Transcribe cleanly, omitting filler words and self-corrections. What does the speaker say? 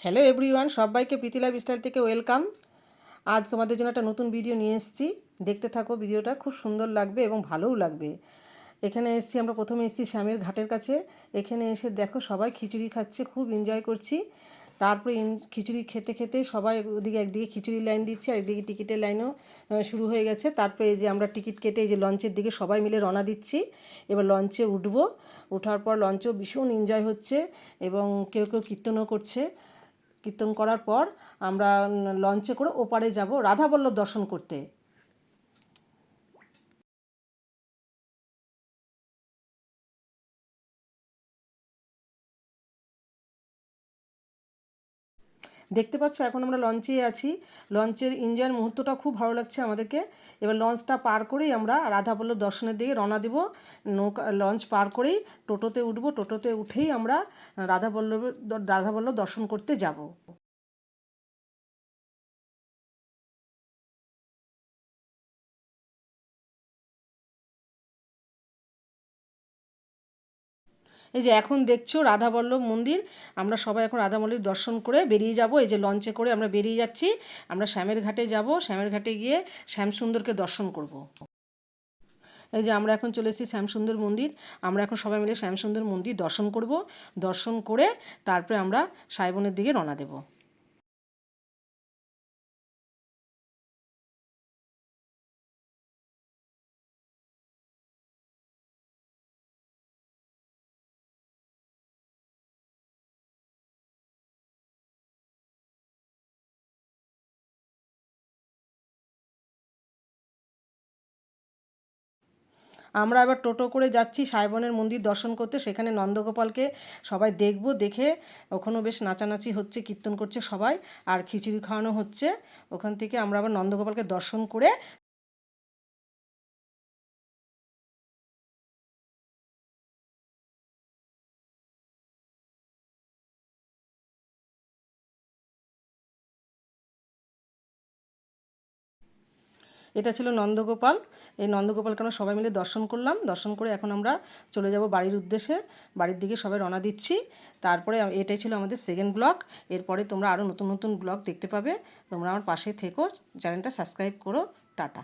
Hello everyone, সবাইকে প্রীতি life style থেকে welcome. আজ তোমাদের জন্য একটা নতুন ভিডিও নিয়ে এসেছি। দেখতে থাকো, ভিডিওটা খুব সুন্দর লাগবে এবং ভালোও লাগবে। এখানে এসেছি, আমরা প্রথমে এসেছি শ্যামের ঘাটের কাছে। এখানে এসে দেখো সবাই খিচুড়ি খাচ্ছে, খুব এনজয় করছি। তারপরে খিচুড়ি খেতে খেতে সবাই ওদিকে একদিকে খিচুড়ির লাইন দিচ্ছে, একদিকে টিকিটের লাইনও শুরু হয়ে গেছে। তারপরে এই যে আমরা টিকিট কেটে এই যে লঞ্চের দিকে সবাই মিলে রওনা দিচ্ছি। এবার লঞ্চে উঠবো। ওঠার পর লঞ্চেও ভীষণ এনজয় হচ্ছে এবং কেউ কেউ কীর্তনও করছে। কীর্তন করার পর আমরা লঞ্চে করে ওপারে যাব রাধাবল্লভ দর্শন করতে। দেখতে পাচ্ছ এখন আমরা লঞ্চেই আছি। লঞ্চের এনজয়ের মুহূর্তটা খুব ভালো লাগছে আমাদেরকে। এবার লঞ্চটা পার করেই আমরা রাধাবল্লভ দর্শনের দিকে রওনা দেব। লঞ্চ পার করেই টোটোতে উঠবো। টোটোতে উঠেই আমরা রাধাবল্লভ দর্শন করতে যাব। এই যে এখন দেখছো রাধাবল্লভ মন্দির। আমরা সবাই এখন রাধাবল্লভ দর্শন করে বেরিয়ে যাব। এই যে লঞ্চে করে আমরা বেরিয়ে যাচ্ছি। আমরা শ্যামের ঘাটে যাব। শ্যামের ঘাটে গিয়ে শ্যামসুন্দরকে দর্শন করব। এই যে আমরা এখন চলে এসেছি শ্যামসুন্দর মন্দির। আমরা এখন সবাই মিলে শ্যামসুন্দর মন্দির দর্শন করব। দর্শন করে তারপরে আমরা সাইবনের দিকে রওনা দেব। আমরা এবার টোটো করে যাচ্ছি সাইবনের মন্দির দর্শন করতে। সেখানে নন্দগোপালকে সবাই দেখব। দেখে ওখানেও বেশ নাচানাচি হচ্ছে, কীর্তন করছে সবাই, আর খিচুড়ি খাওয়ানো হচ্ছে। ওখান থেকে আমরা আবার নন্দগোপালকে দর্শন করে এটা ছিল নন্দগোপাল। এই নন্দগোপালকে আমরা সবাই মিলে দর্শন করলাম। দর্শন করে এখন আমরা চলে যাব বাড়ির উদ্দেশ্যে। বাড়ির দিকে সবাই রওনা দিচ্ছি। তারপরে এটাই ছিল আমাদের সেকেন্ড ব্লগ। এরপরে তোমরা আরও নতুন নতুন ব্লগ দেখতে পাবে। তোমরা আমার পাশে থেকো, চ্যানেলটা সাবস্ক্রাইব করো। টাটা।